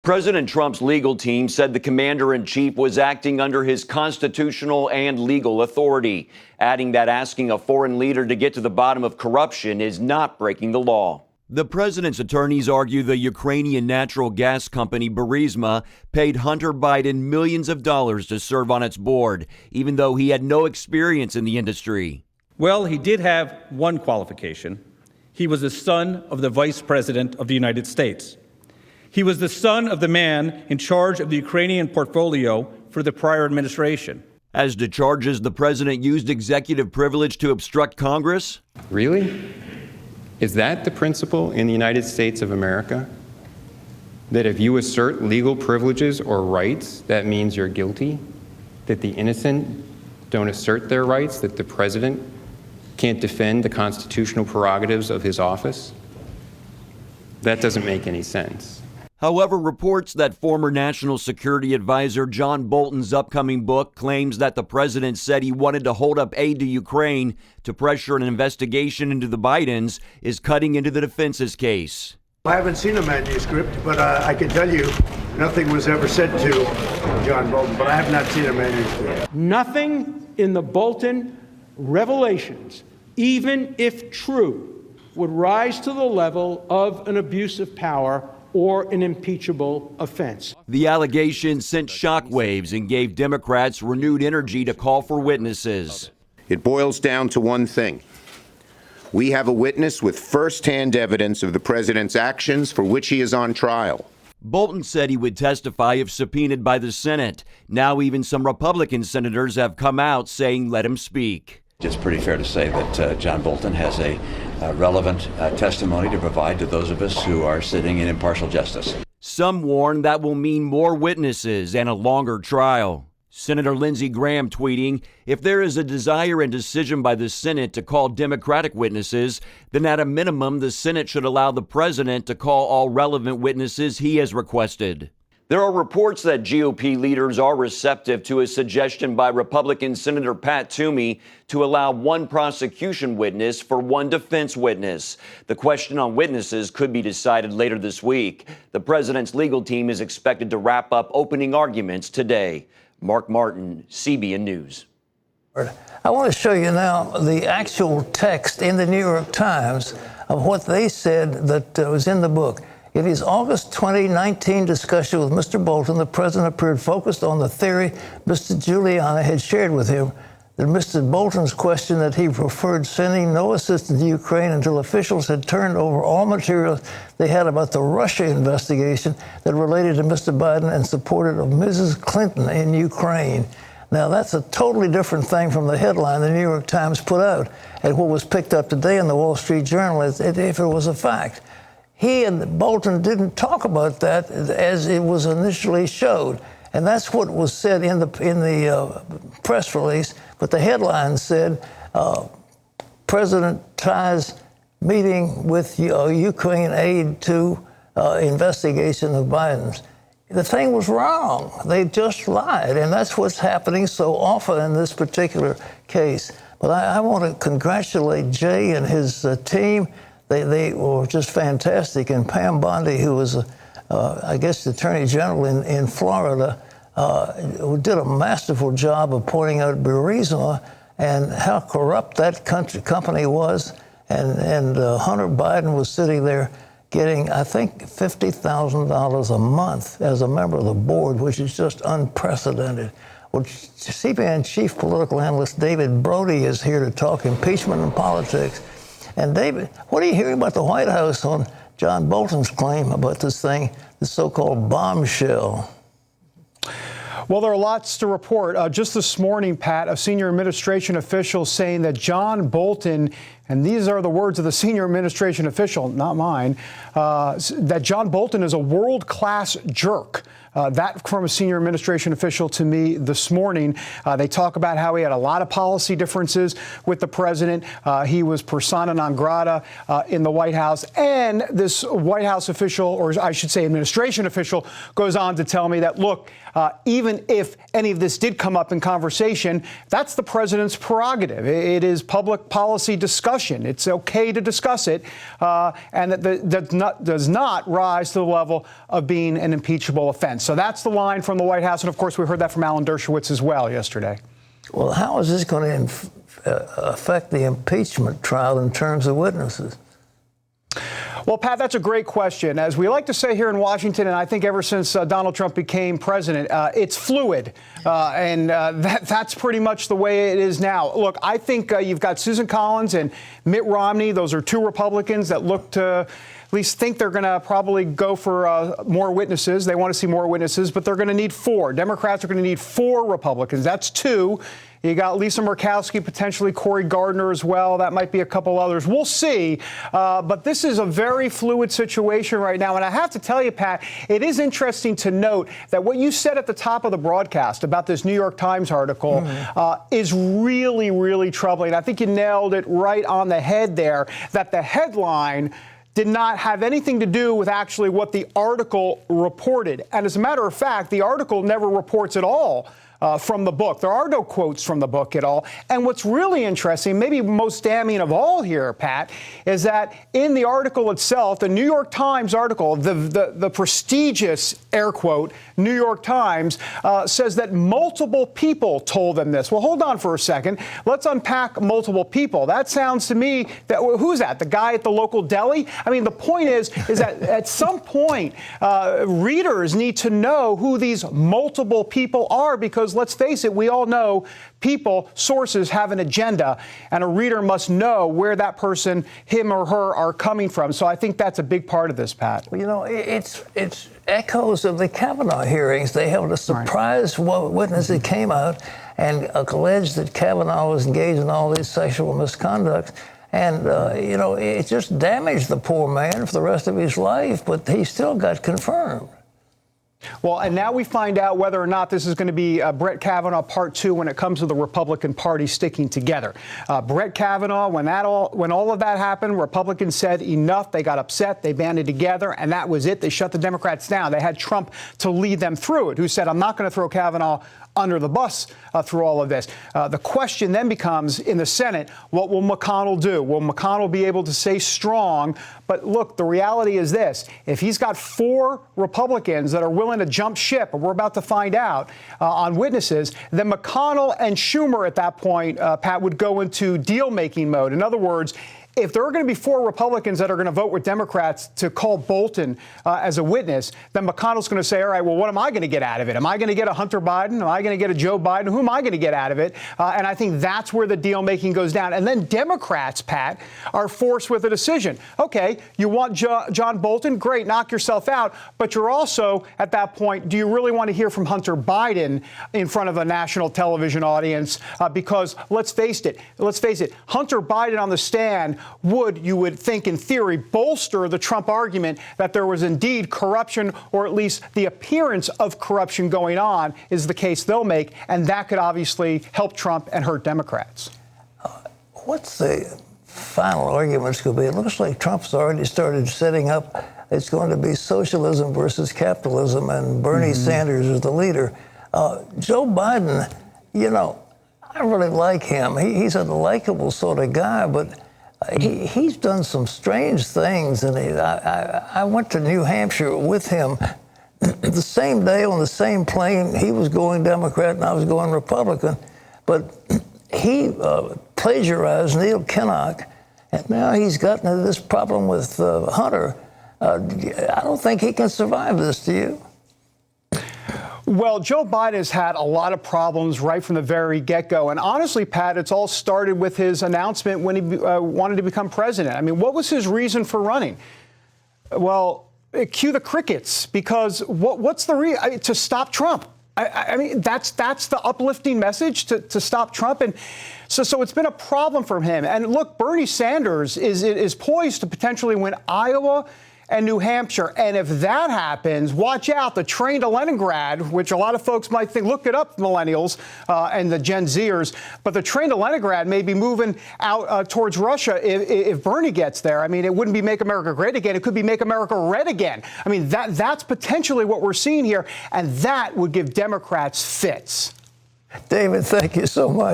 President Trump's legal team said the commander-in-chief was acting under his constitutional and legal authority, adding that asking a foreign leader to get to the bottom of corruption is not breaking the law. The president's attorneys argue the Ukrainian natural gas company Burisma paid Hunter Biden millions of dollars to serve on its board, even though he had no experience in the industry. Well, he did have one qualification. He was the son of the Vice President of the United States. He was the son of the man in charge of the Ukrainian portfolio for the prior administration. As to charges the president used executive privilege to obstruct Congress? Really? Is that the principle in the United States of America? That if you assert legal privileges or rights, that means you're guilty? That the innocent don't assert their rights? That the president can't defend the constitutional prerogatives of his office? That doesn't make any sense. However, reports that former National Security Advisor John Bolton's upcoming book claims that the president said he wanted to hold up aid to Ukraine to pressure an investigation into the Bidens is cutting into the defense's case. I haven't seen a manuscript, but I can tell you nothing was ever said to John Bolton, but I have not seen a manuscript. Nothing in the Bolton revelations, even if true, would rise to the level of an abuse of power or an impeachable offense. The allegation sent shockwaves and gave Democrats renewed energy to call for witnesses. It boils down to one thing. We have a witness with first-hand evidence of the president's actions for which he is on trial. Bolton said he would testify if subpoenaed by the Senate. Now even some Republican senators have come out saying let him speak. It's pretty fair to say that John Bolton has a relevant testimony to provide to those of us who are sitting in impartial justice. Some warn that will mean more witnesses and a longer trial. Senator Lindsey Graham tweeting, if there is a desire and decision by the Senate to call Democratic witnesses, then at a minimum the Senate should allow the president to call all relevant witnesses he has requested. There are reports that GOP leaders are receptive to a suggestion by Republican Senator Pat Toomey to allow one prosecution witness for one defense witness. The question on witnesses could be decided later this week. The president's legal team is expected to wrap up opening arguments today. Mark Martin, CBN News. I want to show you now the actual text in the New York Times of what they said that was in the book. In his August 2019 discussion with Mr. Bolton, the president appeared focused on the theory Mr. Giuliani had shared with him, that Mr. Bolton's question that he preferred sending no assistance to Ukraine until officials had turned over all materials they had about the Russia investigation that related to Mr. Biden and supported of Mrs. Clinton in Ukraine. Now, that's a totally different thing from the headline the New York Times put out and what was picked up today in the Wall Street Journal if it was a fact. He and Bolton didn't talk about that as it was initially showed. And that's what was said in the press release. But the headline said, President ties meeting with Ukraine aid to investigation of Biden's. The thing was wrong. They just lied. And that's what's happening so often in this particular case. But I want to congratulate Jay and his team. They were just fantastic. And Pam Bondi, who was, I guess, the Attorney General in Florida, did a masterful job of pointing out Burisma and how corrupt that company was. And Hunter Biden was sitting there getting, I think, $50,000 a month as a member of the board, which is just unprecedented. Well, CBN chief political analyst David Brody is here to talk impeachment and politics. And David, what are you hearing about the White House on John Bolton's claim about this thing, the so-called bombshell? Well, there are lots to report. Just this morning, Pat, a senior administration official saying that John Bolton, and these are the words of the senior administration official, not mine, that John Bolton is a world-class jerk. That from a senior administration official to me this morning. They talk about how he had a lot of policy differences with the president. He was persona non grata in the White House. And this White House official, or I should say administration official, goes on to tell me that, look, even if any of this did come up in conversation, that's the president's prerogative. It is public policy discussion discussion. It's okay to discuss it, and that does not rise to the level of being an impeachable offense. So that's the line from the White House. And, of course, we heard that from Alan Dershowitz as well yesterday. Well, how is this going to affect the impeachment trial in terms of witnesses? Well, Pat, that's a great question. As we like to say here in Washington, and I think ever since Donald Trump became president, it's fluid. That's pretty much the way it is now. Look, I think you've got Susan Collins and Mitt Romney. Those are two Republicans that look to at least think they're going to probably go for more witnesses. They want to see more witnesses, but they're going to need 4. Democrats are going to need 4 Republicans. That's 2. You got Lisa Murkowski, potentially Cory Gardner as well. That might be a couple others. We'll see. But this is a very fluid situation right now. And I have to tell you, Pat, it is interesting to note that what you said at the top of the broadcast about this New York Times article is really, really troubling. I think you nailed it right on the head there, that the headline did not have anything to do with actually what the article reported. And as a matter of fact, the article never reports at all from the book. There are no quotes from the book at all. And what's really interesting, maybe most damning of all here, Pat, is that in the article itself, the New York Times article, the prestigious, air quote, New York Times, says that multiple people told them this. Well, hold on for a second. Let's unpack multiple people. That sounds to me that, who's that? The guy at the local deli? I mean, the point is that at some point, readers need to know who these multiple people are, because let's face it, we all know people, sources have an agenda, and a reader must know where that person, him or her, are coming from. So I think that's a big part of this, Pat. Well, you know, it's echoes of the Kavanaugh hearings. They held a surprise witness that came out and alleged that Kavanaugh was engaged in all these sexual misconduct. And, you know, it just damaged the poor man for the rest of his life, but he still got confirmed. Well, and now we find out whether or not this is going to be Brett Kavanaugh Part 2 when it comes to the Republican Party sticking together. Brett Kavanaugh, when all of that happened, Republicans said enough. They got upset. They banded together, and that was it. They shut the Democrats down. They had Trump to lead them through it, who said, I'm not going to throw Kavanaugh under the bus through all of this. The question then becomes, in the Senate, what will McConnell do? Will McConnell be able to stay strong? But look, the reality is this. If he's got 4 Republicans that are willing to jump ship, and we're about to find out on witnesses, then McConnell and Schumer at that point, Pat, would go into deal-making mode. In other words, if there are going to be 4 Republicans that are going to vote with Democrats to call Bolton as a witness, then McConnell's going to say, all right, well, what am I going to get out of it? Am I going to get a Hunter Biden? Am I going to get a Joe Biden? Who am I going to get out of it? And I think that's where the deal-making goes down. And then Democrats, Pat, are forced with a decision. Okay, you want John Bolton? Great, knock yourself out. But you're also, at that point, do you really want to hear from Hunter Biden in front of a national television audience? Because let's face it, Hunter Biden on the stand you would think, in theory, bolster the Trump argument that there was indeed corruption, or at least the appearance of corruption going on, is the case they'll make, and that could obviously help Trump and hurt Democrats. What's the final arguments going to be? It looks like Trump's already started setting up, it's going to be socialism versus capitalism, and Bernie Sanders is the leader. Joe Biden, you know, I really like him. He's a likable sort of guy, but he's done some strange things, and I went to New Hampshire with him the same day on the same plane. He was going Democrat and I was going Republican, but he plagiarized Neil Kinnock, and now he's gotten into this problem with Hunter. I don't think he can survive this, do you? Well, Joe Biden has had a lot of problems right from the very get-go. And honestly, Pat, it's all started with his announcement when he wanted to become president. I mean, what was his reason for running? Well, cue the crickets, because what's the reason? To stop Trump. I mean, that's the uplifting message, to stop Trump. And so it's been a problem for him. And look, Bernie Sanders is poised to potentially win Iowa and New Hampshire. And if that happens, watch out, the train to Leningrad, which a lot of folks might think, look it up, millennials and the Gen Zers, but the train to Leningrad may be moving out towards Russia if Bernie gets there. I mean, it wouldn't be Make America Great Again. It could be Make America Red Again. I mean, that's potentially what we're seeing here, and that would give Democrats fits. David, thank you so much.